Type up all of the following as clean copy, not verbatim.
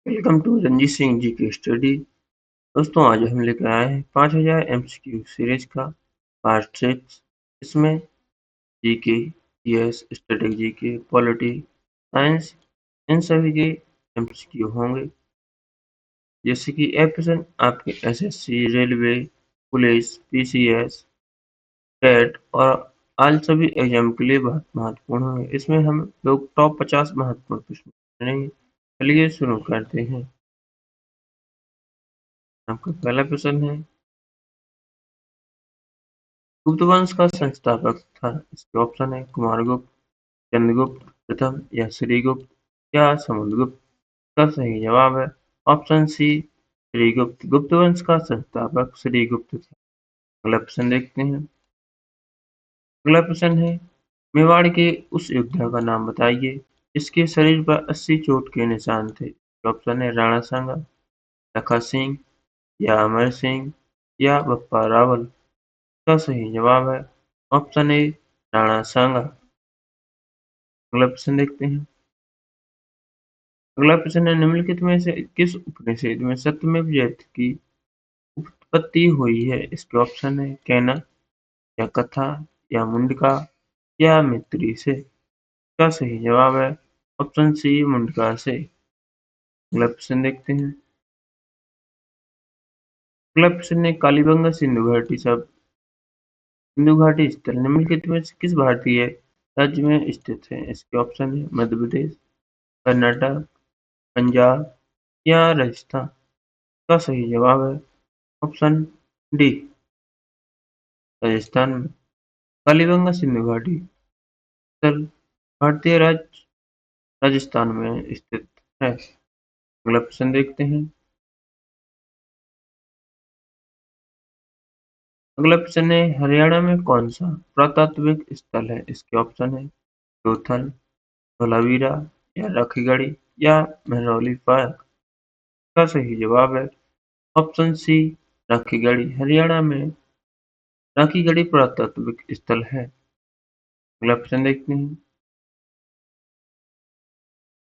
Welcome to Ranjit Singh ji की study. दोस्तों, आज हम लेकर आए हैं 5000 एमसीक्यू सीरीज का पार्ट 6। इसमें GK, GS, static GK, polity, science, इन सभी के एमसीक्यू होंगे। जैसे कि ए क्वेश्चन आपके SSC, railway, police, PCS, TET और आल सभी एग्जाम के लिए बहुत महत्वपूर्ण होंगे। इसमें हम लोग टॉप 50 महत्वपूर्ण प्रश्न करेंगे। चलिए शुरू करते हैं। आपका पहला प्रश्न है, गुप्त वंश का संस्थापक था। इसके ऑप्शन है कुमारगुप्त, चंद्रगुप्त प्रथम या श्रीगुप्त या समुद्रगुप्त। का सही जवाब है ऑप्शन सी, श्रीगुप्त। गुप्त वंश का संस्थापक श्रीगुप्त था। अगला प्रश्न देखते हैं। अगला प्रश्न है, मेवाड़ के उस योद्धा का नाम बताइए जिसके शरीर पर 80 चोट के निशान थे। ऑप्शन है राणा सांगा, लखा सिंह या अमर सिंह या बप्पा रावल। का सही जवाब है ऑप्शन ए, राणा सांगा। अगला प्रश्न देखते हैं। अगला प्रश्न है, निम्नलिखित में से किस उपनिषद में सत्यमेव जयते की उत्पत्ति हुई है। इसके ऑप्शन है कैना या कथा या मुंडका या मित्री से। का सही जवाब है ऑप्शन सी, मुंडका से। अगला प्रश्न देखते हैं। अगला प्रश्न है, कालीबंगा सिंधु घाटी सब सिंधु घाटी स्थल निम्नलिखित में से किस भारतीय राज्य में स्थित है। इसके ऑप्शन है मध्य प्रदेश, कर्नाटक, पंजाब या राजस्थान। का सही जवाब है ऑप्शन डी, राजस्थान में। कालीबंगा सिंधु घाटी स्थल भारतीय राज्य राजस्थान में स्थित है। अगला प्रश्न देखते हैं। अगला प्रश्न है, हरियाणा में कौन सा पुरातात्विक स्थल है। इसके ऑप्शन है लोथल, धोलावीरा या राखीगढ़ी या महरौली पार्क। का सही जवाब है ऑप्शन सी, राखीगढ़ी। हरियाणा में राखीगढ़ी पुरातात्विक स्थल है। अगला प्रश्न देखते हैं।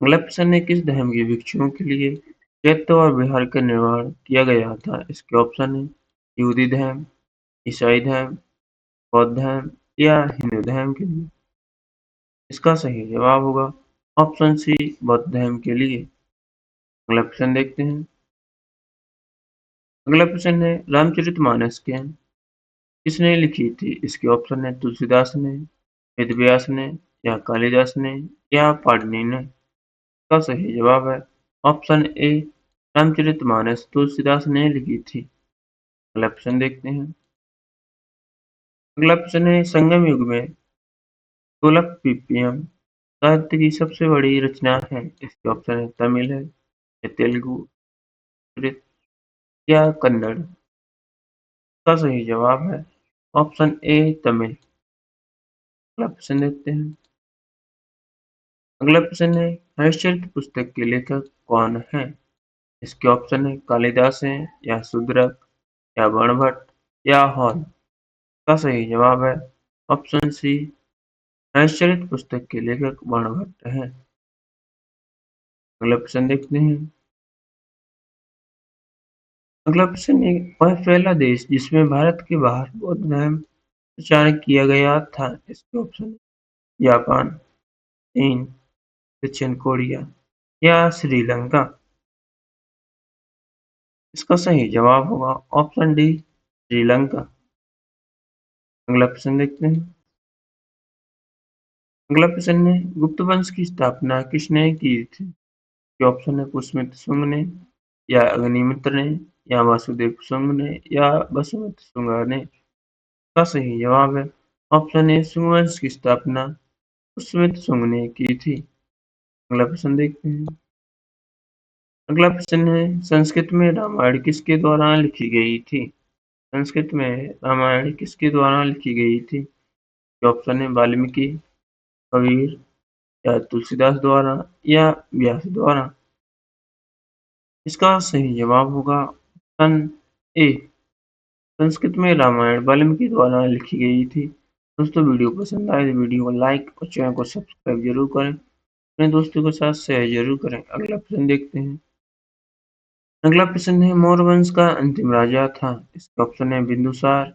अगला प्रश्न है, किस धर्म के भिक्षुओं के लिए चैत्य और विहार का निर्माण किया गया था। इसके ऑप्शन है यहूदी धर्म, ईसाई धर्म, बौद्ध धर्म या हिंदू धर्म के लिए। इसका सही जवाब होगा ऑप्शन सी, बौद्ध धर्म के लिए। अगला प्रश्न देखते हैं। अगला प्रश्न है, रामचरितमानस के किसने लिखी थी। इसके ऑप्शन है तुलसीदास ने, वेदव्यास ने या कालिदास ने या पाणिनि ने। का सही जवाब है ऑप्शन ए, रामचरितमानस तुलसीदास ने लिखी थी। अगला प्रश्न देखते हैं। अगला प्रश्न है, संगम युग में तोलकपिपियम साहित्य की सबसे बड़ी रचना है। इसके ऑप्शन है तमिल है या तेलुगु, संस्कृत या कन्नड़। का सही जवाब है ऑप्शन ए, तमिल। अगला प्रश्न देखते हैं। अगला प्रश्न है, हरिश्चरित्र पुस्तक के लेखक कौन है। इसके ऑप्शन है कालिदास है या शूद्रक या बाणभट्ट या हॉल। का सही जवाब है ऑप्शन सी, हरिश्चरित्र पुस्तक के लेखक बाणभट्ट हैं। अगला प्रश्न देखते हैं। अगला प्रश्न है, वह पहला देश जिसमें भारत के बाहर बौद्ध धर्म प्रचार किया गया था। इसके ऑप्शन है जापान, चीन, दक्षिण कोरिया या श्रीलंका। इसका सही जवाब होगा ऑप्शन डी, श्रीलंका। अगला प्रश्न देखते हैं। अगला प्रश्न है, गुप्त वंश की स्थापना किसने की थी। के ऑप्शन है पुष्यमित्र शुंग ने या अग्निमित्र ने या वासुदेव शुंग ने या वसुमित्र शुंग ने। का सही जवाब है ऑप्शन ए, शुंग वंश की स्थापना पुष्यमित्र शुंग ने की थी। अगला प्रश्न देखते हैं। अगला प्रश्न है, संस्कृत में रामायण किसके द्वारा लिखी गई थी। संस्कृत में रामायण किसके द्वारा लिखी गई थी। ऑप्शन है वाल्मीकि, कबीर या तुलसीदास द्वारा या व्यास द्वारा। इसका सही जवाब होगा ऑप्शन ए, संस्कृत में रामायण वाल्मीकि द्वारा लिखी गई थी। दोस्तों, वीडियो पसंद आए तो वीडियो को लाइक और चैनल को सब्सक्राइब जरूर करें। अपने दोस्तों के साथ शेयर जरूर करें। अगला प्रश्न देखते हैं। अगला प्रश्न है मौर्य वंश का अंतिम राजा था। इसके ऑप्शन है बिंदुसार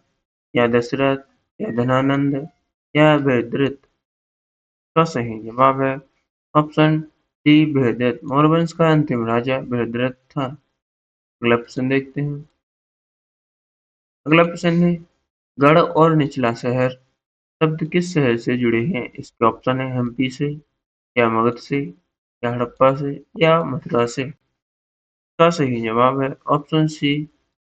या दशरथ या धनानंद या बृहद्रथ। का सही जवाब है ऑप्शन डी बृहद्रथ। मौर्य वंश का अंतिम राजा बृहद्रथ था। अगला प्रश्न देखते हैं। अगला प्रश्न है गढ़ और निचला शहर शब्द किस शहर से जुड़े हैं? इसके ऑप्शन है हम्पी से या मगध से या हड़प्पा से या मथुरा से। का सही जवाब है ऑप्शन सी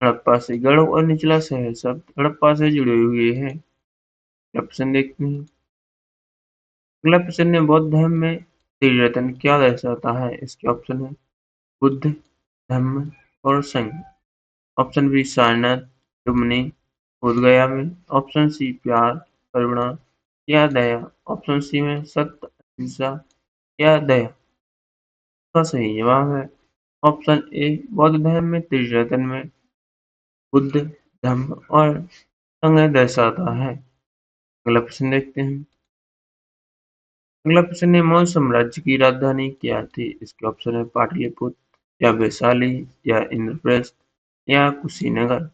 हड़प्पा से। गढ़ और निचला शहर शब्द हड़प्पा से जुड़े हुए हैं। अगला प्रश्न देखते हैं। अगला प्रश्न है बौद्ध धर्म में त्रिरत्न क्या दर्शाता है? इसके ऑप्शन है बुद्ध, धम्म और संघ। ऑप्शन बी सारनाथ, रुक्मिणी, बोधगया में। ऑप्शन सी प्यार, करुणा या दया। ऑप्शन सी में सत्य, अहिंसा या दया। का सही जवाब है ऑप्शन ए बौद्ध धर्म में त्रिरत्न में बुद्ध, धम्म और संघ दर्शाता है। अगला प्रश्न देखते हैं। अगला प्रश्न है मौर्य साम्राज्य की राजधानी क्या थी? इसके ऑप्शन है पाटलिपुत्र या वैशाली या इंद्रप्रस्थ या कुशीनगर।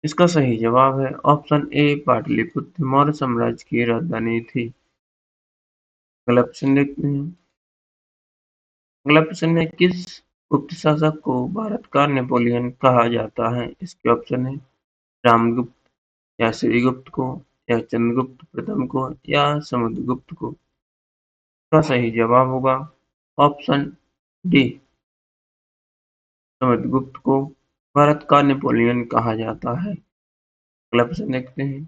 इसका सही जवाब है ऑप्शन ए पाटलिपुत्र मौर्य साम्राज्य की राजधानी थी। अगला प्रश्न देखते हैं। अगला प्रश्न है किस गुप्त शासक को भारत का नेपोलियन कहा जाता है? इसके ऑप्शन है रामगुप्त या श्रीगुप्त को या चंद्रगुप्त प्रथम को या समुद्रगुप्त को। का सही जवाब होगा ऑप्शन डी समुद्रगुप्त को भारत का नेपोलियन कहा जाता है। अगला प्रश्न देखते हैं।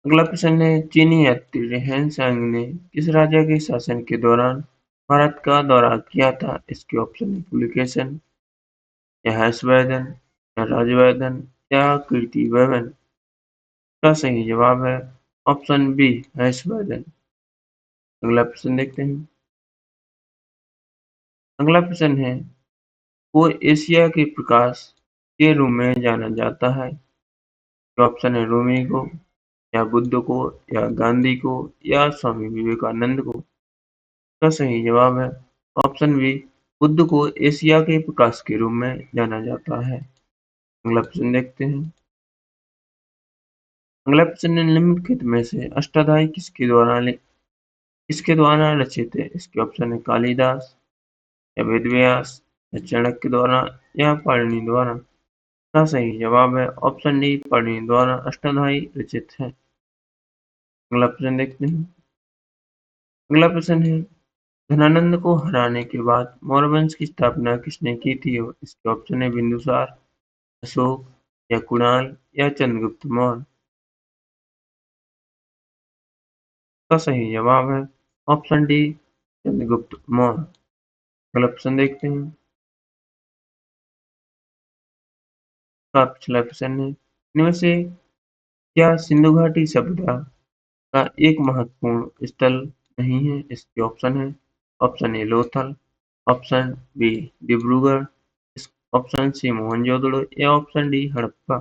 अगला प्रश्न है चीनी यात्री हेन सांग ने किस राजा के शासन के दौरान भारत का दौरा किया था? इसके ऑप्शन है पुलिकेशन या हर्षवर्धन या राजवर्धन या कीर्तिवर्धन। का सही जवाब है ऑप्शन बी हर्षवर्धन। अगला प्रश्न देखते हैं। अगला प्रश्न है को एशिया के प्रकाश के रूप में जाना जाता है। ऑप्शन है रूमी को या बुद्ध को या गांधी को या स्वामी विवेकानंद को। का सही जवाब है ऑप्शन बी बुद्ध को एशिया के प्रकाश के रूप में जाना जाता है। अगला प्रश्न देखते हैं। अगला प्रश्न निम्नलिखित में से अष्टाध्यायी किसके द्वारा रचित है? इसके ऑप्शन है कालिदास या वेदव्यास या चाणक्य द्वारा या पाणिनि द्वारा। का सही जवाब है ऑप्शन डी पाणिनि द्वारा अष्टाध्यायी रचित है। अगला प्रश्न देखते हैं। अगला प्रश्न है धनानंद को हराने के बाद मौर्य वंश की स्थापना किसने की थी? इसके ऑप्शन है बिंदुसार, अशोक या कुणाल या चंद्रगुप्त मौर्य। का सही जवाब है ऑप्शन डी चंद्रगुप्त मौर्य। अगला प्रश्न देखते हैं। का पिछला प्रश्न है इनमें से क्या सिंधु घाटी सभ्यता का एक महत्वपूर्ण स्थल नहीं है? इसके ऑप्शन है option A Lothal, option B Dibrugarh, option C Mohenjodaro या ऑप्शन डी हड़प्पा।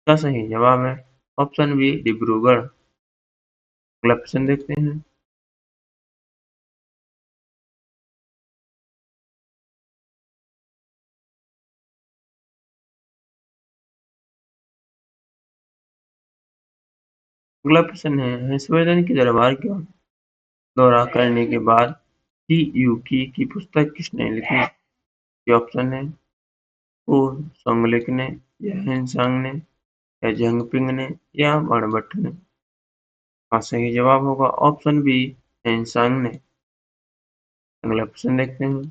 का सही जवाब है ऑप्शन बी डिब्रूगढ़। अगला प्रश्न देखते हैं। अगला प्रश्न है हर्षवर्धन के दरबार का दौरा करने के बाद टी यू की पुस्तक किसने लिखी? ये ऑप्शन है को सोंगलेक ने या हिनसांग ने या जंगपिंग ने या बाणभट्ट ने। हाँ सही जवाब होगा ऑप्शन बी हिनसांग ने। अगला प्रश्न देखते हैं।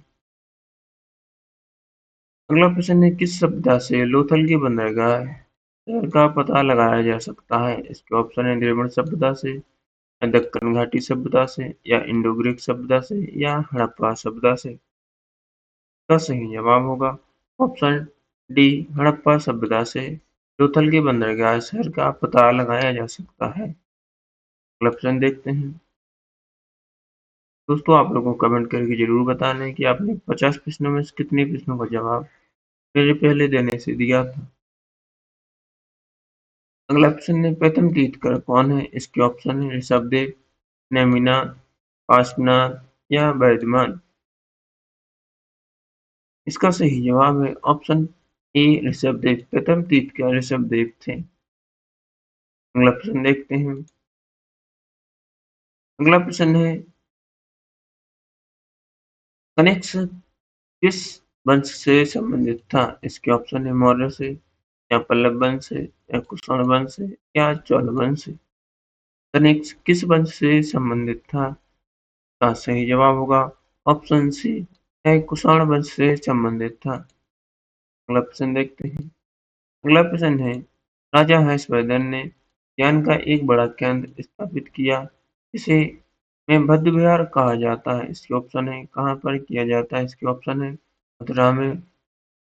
अगला प्रश्न है किस सभ्यता से लोथल की बंदरगाह शहर का पता लगाया जा सकता है? इसके ऑप्शन है द्रविड़ सभ्यता से या दक्कन घाटी सभ्यता से या इंडो ग्रीक सभ्यता से या हड़प्पा सभ्यता से। का सही जवाब होगा ऑप्शन डी हड़प्पा सभ्यता से लोथल के बंदरगाह शहर का पता लगाया जा सकता है। अगला प्रश्न देखते हैं। दोस्तों आप लोगों को कमेंट करके जरूर बताना है कि आपने 50 प्रश्नों में से कितने प्रश्नों का जवाब मेरे पहले देने से दिया था। अगला प्रश्न है प्रथम तीर्थंकर कौन है? इसके ऑप्शन है ऋषभदेव, नेमिनाथ, पार्श्वनाथ या बर्धमान। इसका सही जवाब है ऑप्शन ए ऋषभदेव। प्रथम तीर्थंकर ऋषभदेव थे। अगला प्रश्न देखते हैं। अगला प्रश्न है कनिष्क किस वंश से संबंधित था? इसके ऑप्शन है मौर्य से या पल्लव वंश से या कुषाण वंश से या चोल वंश से। कनिष्क किस वंश से संबंधित था? का सही जवाब होगा ऑप्शन सी है कुषाण वंश से संबंधित था। अगला प्रश्न देखते हैं। अगला प्रश्न है राजा हर्षवर्धन ने ज्ञान का एक बड़ा केंद्र स्थापित किया जिसे में बद्ध विहार कहा जाता है। इसके ऑप्शन है कहाँ पर किया जाता है? इसके ऑप्शन है मथुरा में,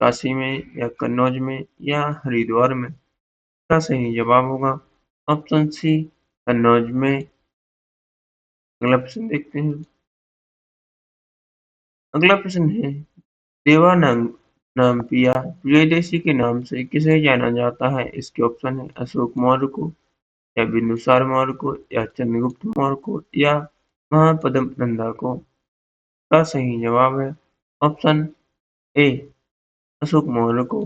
काशी में या कन्नौज में या हरिद्वार में। इसका सही जवाब होगा ऑप्शन सी कन्नौज में। अगला प्रश्न देखते हैं। अगला प्रश्न है देवानंद नामपिया प्रियदर्शी के नाम से किसे जाना जाता है? इसके ऑप्शन है अशोक मौर्य को या बिंदुसार मौर्य को या चंद्रगुप्त मौर्य को या महापद्म नंदा को। का सही जवाब है ऑप्शन ए अशोक मौर्य को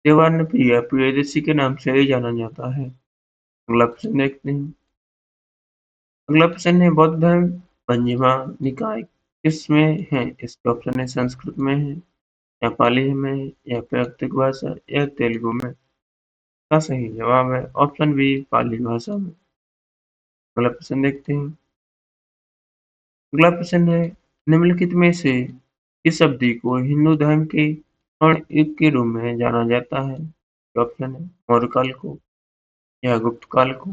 देवानंद प्रियदर्शी के नाम से ही जाना जाता है। अगला प्रश्न देखते हैं। अगला प्रश्न है बौद्ध धर्म मध्यमा निकाय किस में है? इसके ऑप्शन है संस्कृत में है या पाली में है या प्राकृतिक भाषा या तेलुगु में। का सही जवाब है ऑप्शन बी पाली भाषा में। अगला प्रश्न देखते हैं। अगला प्रश्न है निम्नलिखित में से किस अवधि को हिंदू धर्म के स्वर्ण युग के रूप में जाना जाता है? ऑप्शन है मौर्य काल को या गुप्त काल को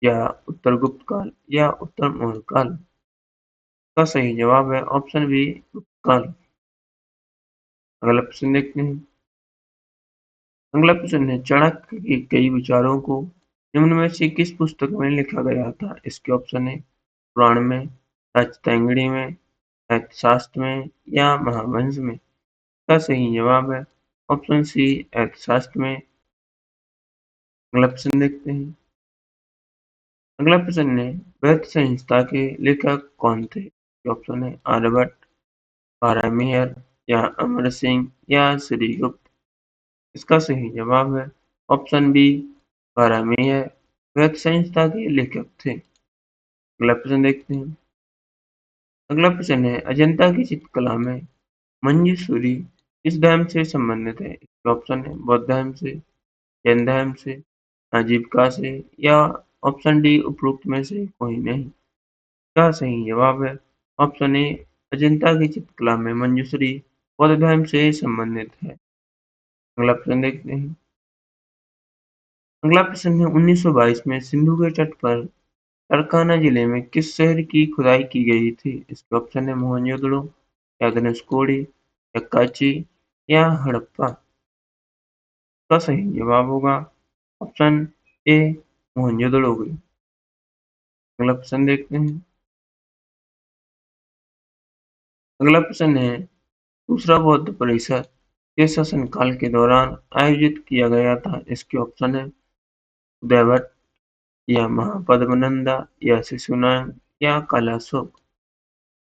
या उत्तर गुप्त काल या उत्तर मौर्य काल। का सही जवाब है ऑप्शन बी गुप्त काल। अगला प्रश्न देखते हैं। अगला प्रश्न है चाणक्य के कई विचारों को निम्न में से किस पुस्तक में लिखा गया था? इसके ऑप्शन है पुराण में, राजतरंगिणी में, अर्थशास्त्र में या महावंश में। का सही जवाब है ऑप्शन सी अर्थशास्त्र में। अगला प्रश्न देखते हैं। अगला प्रश्न है वैध संहिता के लेखक कौन थे? ऑप्शन है आर्यभट्ट, पारामीर या अमर सिंह या श्रीगुप्त। इसका सही जवाब है ऑप्शन बी पारामीर वैध संहिता के लेखक थे। अगला प्रश्न देखते हैं। अगला प्रश्न है अजंता की चित्रकला में मंजूश्री किस धर्म से संबंधित है? इसके ऑप्शन है बौद्ध धर्म से, जैन धर्म से, आजीविका से या ऑप्शन डी उपरोक्त में से कोई नहीं। का सही जवाब है ऑप्शन ए अजंता की चित्रकला में मंजूश्री बौद्ध धर्म से संबंधित है। अगला प्रश्न देखते हैं। अगला प्रश्न है 1922 में सिंधु के तट पर तरकाना जिले में किस शहर की खुदाई की गई थी? इसके ऑप्शन है मोहनजोदड़ो या धनुषकोडी या कांची या हड़प्पा। का सही जवाब होगा ऑप्शन ए मोहनजोदड़ो की। अगला प्रश्न देखते हैं। अगला प्रश्न है दूसरा बौद्ध परिषद के शासनकाल के दौरान आयोजित किया गया था। इसके ऑप्शन है उदयभट्ट या महापद्मनंदा या शिशुनाग या कालाशोक।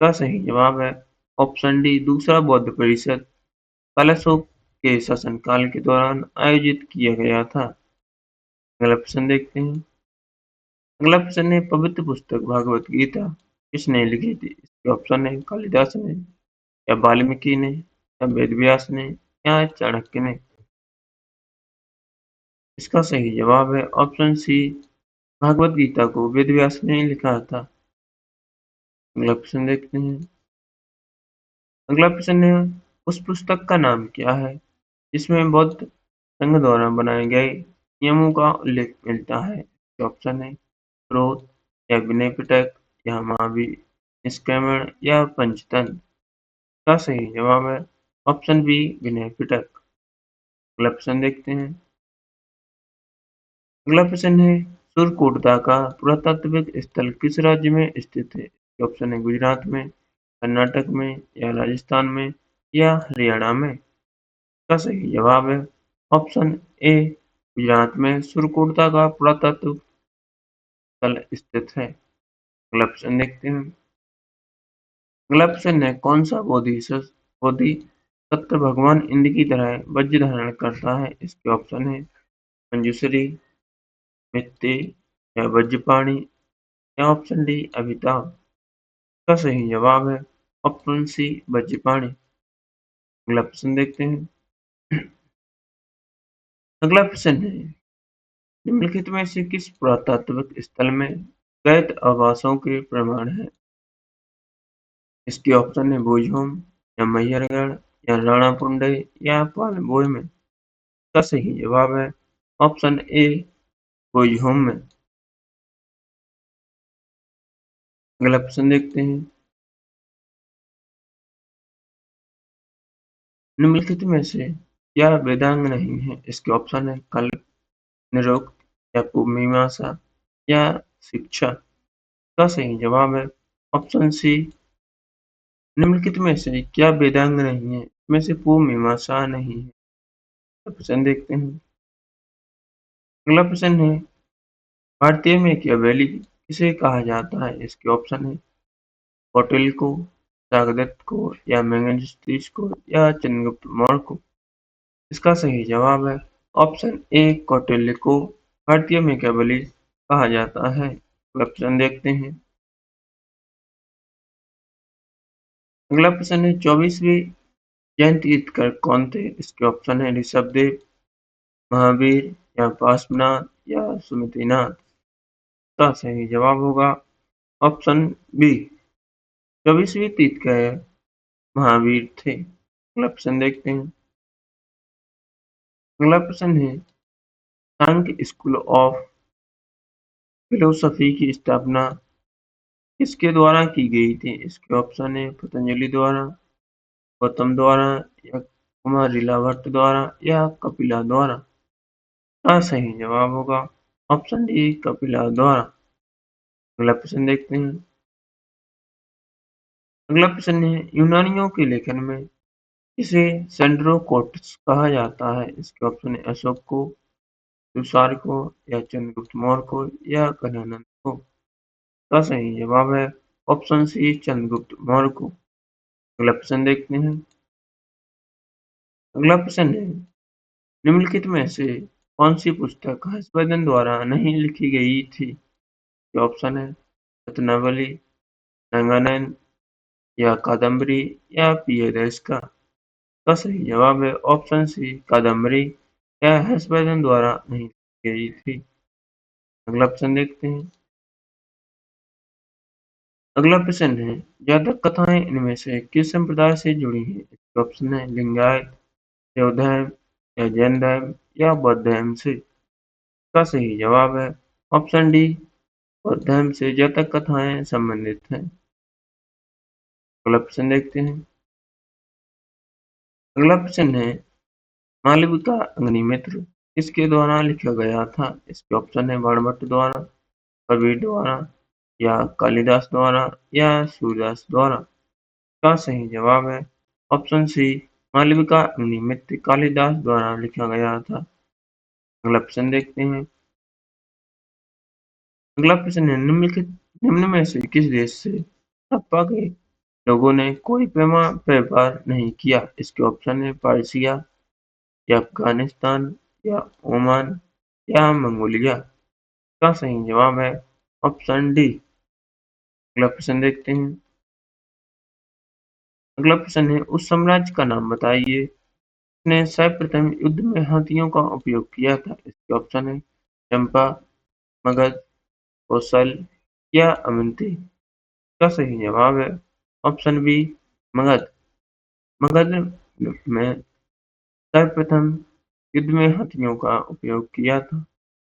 का सही जवाब है ऑप्शन डी दूसरा बौद्ध परिषद कालाशोक के शासनकाल के दौरान आयोजित किया गया था। अगला प्रश्न देखते हैं। अगला प्रश्न है पवित्र पुस्तक भागवत गीता किसने लिखी थी? इसके ऑप्शन है कालिदास ने या वाल्मीकि ने या वेदव्यास ने या चाणक्य ने। इसका सही जवाब है ऑप्शन सी भागवत गीता को वेदव्यास ने लिखा था। अगला प्रश्न देखते हैं। अगला प्रश्न है उस पुस्तक का नाम क्या है जिसमें बौद्ध संघ द्वारा बनाए गए नियमों का उल्लेख मिलता है? ऑप्शन है क्रोध या विनय पिटक या महावीर निष्क्रमण या पंचतंत्र। का सही जवाब है ऑप्शन बी विनय पिटक। अगला प्रश्न देखते हैं। अगला प्रश्न है सुरकोटदा का पुरातात्विक स्थल किस राज्य में स्थित है? ऑप्शन है गुजरात में, कर्नाटक में या राजस्थान में या हरियाणा में। का सही जवाब है ऑप्शन ए गुजरात में सुरकोटदा का पुरातात्विक स्थल स्थित है। अगला प्रश्न देखते हैं। अगला प्रश्न है कौन सा बोधि सत्र भगवान इंद्र की तरह वज्र धारण करता है। इसके ऑप्शन है मंजूश्री, मित्ती या वज्रपाणि या ऑप्शन डी अभिताभ। इसका सही जवाब है ऑप्शन सी वज्रपाणि। अगला प्रश्न देखते हैं। अगला प्रश्न है निम्नलिखित में से किस पुरातात्विक स्थल में दैत्य आवासों के प्रमाण हैं? इसके ऑप्शन है भुजहोम या मैहरगढ़ या राणापुंडई या पालमोर में। इसका सही जवाब है ऑप्शन ए भुजहोम में। अगला प्रश्न देखते हैं। निम्नलिखित में से क्या वेदांग नहीं है? इसके ऑप्शन है कल्प, निरुक्त या पूर्वमीमांसा या शिक्षा। इसका सही जवाब है ऑप्शन सी। निम्नलिखित में से क्या वेदांग नहीं है? इसमें से पूर्व मीमांसा नहीं है। प्रश्न देखते हैं। अगला प्रश्न है भारतीय में मैकियावेली किसे कहा जाता है? इसके ऑप्शन है कौटिल्य को, चाणक्य को या मेगास्थनीज को या चंद्रगुप्त मौर्य को। इसका सही जवाब है ऑप्शन ए कौटिल्य को भारतीय मैकियावेली कहा जाता है। अगला प्रश्न देखते हैं। अगला प्रश्न है 24वीं जयंती तीर्थंकर कौन थे? इसके ऑप्शन है ऋषभदेव, महावीर या पार्श्वनाथ या सुमतिनाथ। इसका सही जवाब होगा ऑप्शन बी 24वीं तीर्थंकर महावीर थे। अगला प्रश्न देखते हैं। अगला प्रश्न है सांख्य स्कूल ऑफ फिलोसफी की स्थापना किसके द्वारा की गई थी? इसके ऑप्शन है पतंजलि द्वारा, गौतम द्वारा या कुमारिला भट्ट द्वारा या कपिला द्वारा। का सही जवाब होगा ऑप्शन डी कपिला द्वारा। अगला प्रश्न देखते हैं। अगला प्रश्न है यूनानियों के लेखन में इसे सेंड्रोकोट्स कहा जाता है। इसके ऑप्शन है अशोक को, तुषार को या चंद्रगुप्त मौर्य को या कन्यानंद को। का सही जवाब है ऑप्शन सी चंद्रगुप्त मौर्य को। अगला प्रश्न देखते हैं। अगला प्रश्न है निम्नलिखित में से कौन सी पुस्तक हर्षवर्धन द्वारा नहीं लिखी गई थी? ये ऑप्शन है रत्नावली, नंगानंद या कादम्बरी या प्रियदर्शी। का सही जवाब है ऑप्शन सी कादम्बरी या हर्षवर्धन द्वारा नहीं लिखी गई थी। अगला प्रश्न देखते हैं। अगला प्रश्न है जातक कथाएं इनमें से किस संप्रदाय से जुड़ी हैं? इसके ऑप्शन है लिंगायत, बौद्ध या जैन धर्म या बौद्ध धर्म से। इसका सही जवाब है ऑप्शन डी बौद्ध धर्म से जातक कथाएं संबंधित हैं। अगला प्रश्न देखते हैं। अगला प्रश्न है मालविका अग्निमित्र किसके द्वारा लिखा गया था? इसके ऑप्शन है बाणभट्ट द्वारा, कबीर द्वारा या कालिदास द्वारा या सूरदास द्वारा। का सही जवाब है ऑप्शन सी मालविका अग्निमित्र कालिदास द्वारा लिखा गया था। अगला प्रश्न देखते हैं। अगला प्रश्न है निम्न में से किस देश से हड़प्पा के लोगों ने कोई व्यापार नहीं किया? इसके ऑप्शन है पर्शिया या अफगानिस्तान या ओमान या मंगोलिया। का सही जवाब है ऑप्शन डी। अगला प्रश्न देखते हैं। अगला प्रश्न है उस साम्राज्य का नाम बताइए जिसने सर्वप्रथम युद्ध में हाथियों का उपयोग किया था। इसके ऑप्शन है चंपा, मगध, कौशल या अवंती। का सही जवाब है ऑप्शन बी मगध। मगध में सर्वप्रथम युद्ध में हाथियों का उपयोग किया था।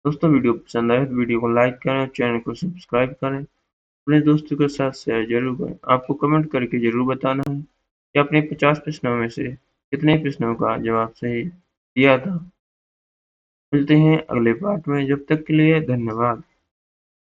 दोस्तों वीडियो पसंद आए तो वीडियो को लाइक करें, चैनल को सब्सक्राइब करें, अपने दोस्तों के साथ शेयर जरूर करें। आपको कमेंट करके जरूर बताना है कि आपने 50 प्रश्नों में से कितने प्रश्नों का जवाब सही दिया था। मिलते हैं अगले पार्ट में, जब तक के लिए धन्यवाद।